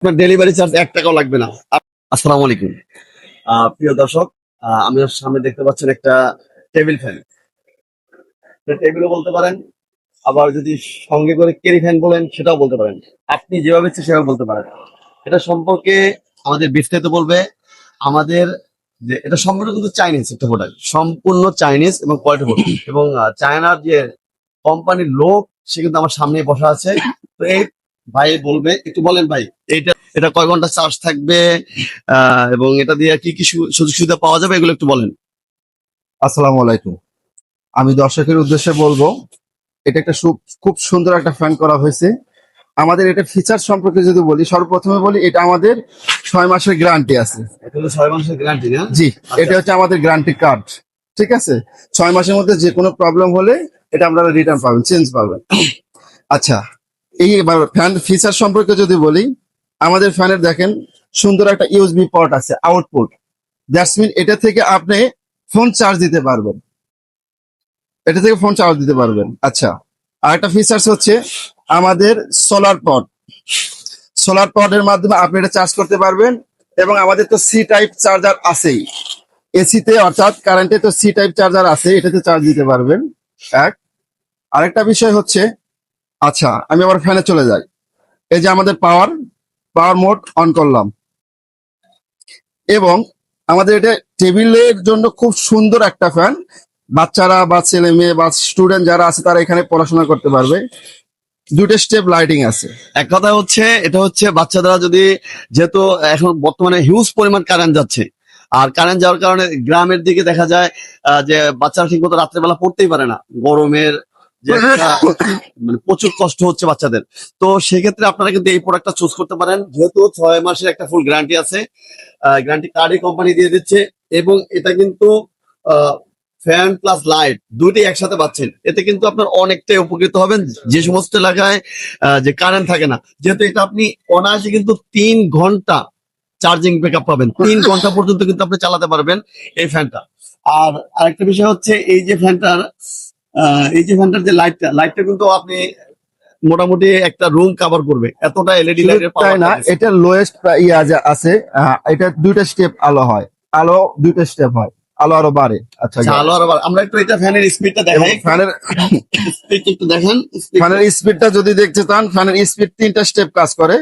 আপনার delivery charge 1 টাকাও লাগবে না। আসসালামু আলাইকুম। প্রিয় দর্শক, আমি সামনে দেখতে পাচ্ছেন একটা টেবিল ফ্যান। টেবিলও বলতে পারেন, আবার যদি সঙ্গে করে ক্যারি ফ্যান বলেন সেটাও বলতে পারেন। আপনি যেভাবে ইচ্ছে সেভাবে বলতে পারেন। এটা সম্পর্কে আমাদের বিস্তারিত বলবে আমাদের, যে এটা সম্পূর্ণ কিন্তু চাইনিজ একটা প্রোডাক্ট, সম্পূর্ণ চাইনিজ এবং কোয়ালিটি এবং চায়নার যে কোম্পানির লোক সে কিন্তু আমার সামনে বসা আছে। তো এই ভাই বলবে, একটু বলেন ভাই, এটা এটা কয় ঘন্টা চার্জ থাকবে এবং এটা দিয়ে কি কি সুযোগ সুবিধা পাওয়া যাবে এগুলো একটু বলেন। আসসালামু আলাইকুম। আমি দর্শকের উদ্দেশ্যে বলবো, এটা একটা খুব সুন্দর একটা ফ্যান করা হয়েছে। আমাদের এটা ফিচার সম্পর্কে যদি বলি, সর্বপ্রথমে বলি এটা আমাদের 6 মাসের গ্যারান্টি আছে। এটা হলো 6 মাসের গ্যারান্টি না? জি, আচ্ছা। এটা হচ্ছে আমাদের গ্যারান্টি কার্ড। ঠিক আছে, 6 মাসের মধ্যে যে কোনো প্রবলেম হলে এটা আপনারা রিটার্ন পাবেন, চেঞ্জ পাবেন। আচ্ছা, এই ফ্যান ফিচার সম্পর্কে যদি বলি, আমাদের ফ্যানের দেখেন সুন্দর একটা ইউএসবি পোর্ট আছে, আউটপুট। দ্যাটস মিন এটা থেকে আপনি ফোন চার্জ দিতে পারবেন। আচ্ছা, আর একটা ফিচার্স হচ্ছে আমাদের সোলার পড। সোলার পডের মাধ্যমে আপনি এটা চার্জ করতে পারবেন। এবং আমাদের তো সি টাইপ চার্জার আছেই, এসিতে অর্থাৎ কারেন্টে তো সি টাইপ চার্জার আছে, এটাতে চার্জ দিতে পারবেন। এক আরেকটা বিষয় হচ্ছে, আচ্ছা আমি আবার ফ্যানে চলে যাই। এই যে আমাদের পাওয়ার মোড অন করলাম, এবং আমাদের এটা টেবিলের জন্য খুব সুন্দর একটা ফ্যান। বাচ্চারা বা ছেলে মেয়ে বা স্টুডেন্ট যারা আছে তারা এখানে পড়াশোনা করতে পারবে। 2টা স্টেপ লাইটিং আছে। এক কথা হচ্ছে, এটা হচ্ছে বাচ্চারা যদি, যেহেতু এখন বর্তমানে হিউজ পরিমাণ কারেন্ট যাচ্ছে, আর কারেন্ট যাওয়ার কারণে গ্রামের দিকে দেখা যায় যে বাচ্চারা ঠিক মতো রাত্রেবেলা পড়তেই পারে না, গরমের যে একটা মানে প্রচুর কষ্ট হচ্ছে বাচ্চাদের। তো সেক্ষেত্রে আপনারা কিন্তু এই প্রোডাক্টটা চুজ করতে পারেন, যেহেতু 6 মাসের একটা ফুল গ্যারান্টি আছে, গ্যারান্টি কার্ডই কোম্পানি দিয়ে দিচ্ছে। এবং এটা কিন্তু ফ্যান প্লাস লাইট দুইটাই একসাথে পাচ্ছেন। এতে কিন্তু আপনার অনেকটাই উপকৃত হবেন যে সমস্ত এলাকায় যে কারেন্ট থাকে না। যেহেতু এটা আপনি অনায়াসে কিন্তু 3 ঘন্টা চার্জিং ব্যাকআপ পাবেন, 3 ঘন্টা পর্যন্ত কিন্তু আপনি চালাতে পারবেন এই ফ্যানটা। আর আরেকটা বিষয় হচ্ছে, এই যে ফ্যানটার যে লাইটটা কিন্তু আপনি মোটামুটি একটা রুম কভার করবে, এতটা এলইডি লাইটের তাই না, পাওয়ার। এটা লোয়েস্ট আছে। এটা 2টা স্টেপ আলো হয়, আলো 2টা স্টেপ হয়, আলো আরো বাড়ে। আচ্ছা, আলো আরো আমরা একটু এটা ফ্যানের স্পিডটা দেখাই, ফ্যানের স্পিড একটু দেখেন। ফ্যানের স্পিডটা যদি দেখতে চান, ফ্যানের স্পিড 3টা স্টেপ কাজ করে।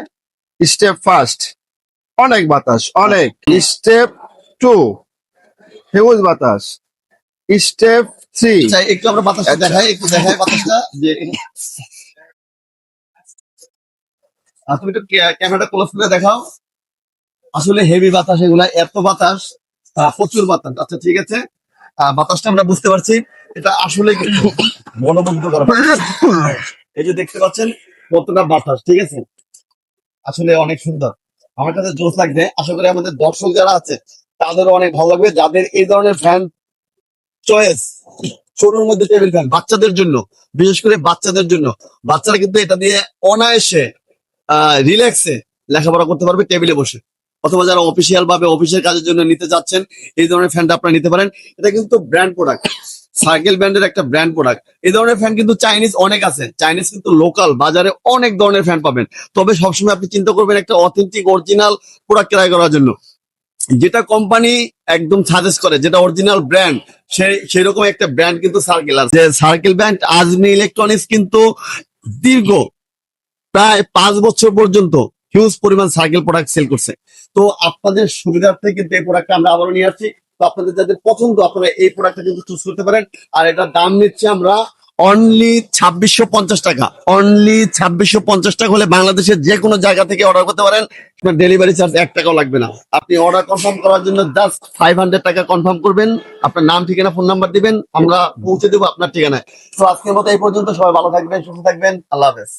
স্টেপ ফার্স্ট, অনেক বাতাস, অনেক। স্টেপ 2, হিউজ বাতাস। স্টেপ 3, আচ্ছা, একটু আমরা বাতাসটা দেখাই, একটু দেখাই বাতাসটা যে তুমি একটু ক্যামেরাটা ক্লোজ করে দেখাও। আসলে হেভি বাতাস, এগুলা এত বাতাস, প্রচুর বাতাস। আচ্ছা ঠিক আছে, বাতাসটা আমরা বুঝতে পারছি, এটা আসলে কিন্তু মনোমুগ্ধকর বাতাস। এই যে দেখতে পাচ্ছেন কতটা বাতাস, ঠিক আছে, আসলে অনেক সুন্দর। আমার কাছে জোশ লাগবে, আশা করি আমাদের দর্শক যারা আছে তাদেরও অনেক ভালো লাগবে, যাদের এই ধরনের ফ্যান চয়েস। ছোটর মধ্যে টেবিল ফ্যান বাচ্চাদের জন্য, বিশেষ করে বাচ্চাদের জন্য, বাচ্চারা কিন্তু এটা দিয়ে অনায়াসে রিল্যাক্সে লেখাপড়া করতে পারবে টেবিলে বসে। অথবা যারা অফিসিয়াল ভাবে অফিসের কাজের জন্য নিতে যাচ্ছেন, এই ধরনের ফ্যানটা আপনারা নিতে পারেন। এটা কিন্তু ব্র্যান্ড প্রোডাক্ট, সার্কেল ব্র্যান্ডের একটা ব্র্যান্ড প্রোডাক্ট। এই ধরনের ফ্যান কিন্তু চাইনিজ অনেক আছে, চাইনিজ কিন্তু লোকাল বাজারে অনেক ধরনের ফ্যান পাবেন। তবে সবসময় আপনি চিন্তা করবেন একটা অথেন্টিক অরিজিনাল প্রোডাক্ট ক্রয় করার জন্য, যেটা কোম্পানি একদম সাজেস্ট করে, যেটা অরিজিনাল ব্র্যান্ড, সেরকম একটা ব্র্যান্ড কিন্তু সার্কেল আছে। যে সার্কেল ব্র্যান্ড আজমি ইলেকট্রনিক্স কিন্তু দীর্ঘ প্রায় 5 বছর পর্যন্ত হিউজ পরিমাণ সাইকেল প্রোডাক্ট সেল করছে। তো আপনাদের সুবিধার্থে কিন্তু এই প্রোডাক্টটা আমরা আবারও নিয়ে আসছি। তো আপনাদের যাদের পছন্দ আপনারা এই প্রোডাক্টটা কিন্তু চুজ করতে পারেন। আর এটার দাম নিচ্ছে আমরা অনলি 2650 টাকা। অনলি 2650 টাকা হলে বাংলাদেশের যে কোনো জায়গা থেকে অর্ডার করতে পারেন। ডেলিভারি চার্জ 1 টাকাও লাগবে না। আপনি অর্ডার কনফার্ম করার জন্য জাস্ট 500 টাকা কনফার্ম করবেন, আপনার নাম ঠিকানা ফোন নাম্বার দিবেন, আমরা পৌঁছে দেবো আপনার ঠিকানায়। তো আজকের মতো এই পর্যন্ত, সবাই ভালো থাকবেন, সুস্থ থাকবেন, আল্লাহ হাফেজ।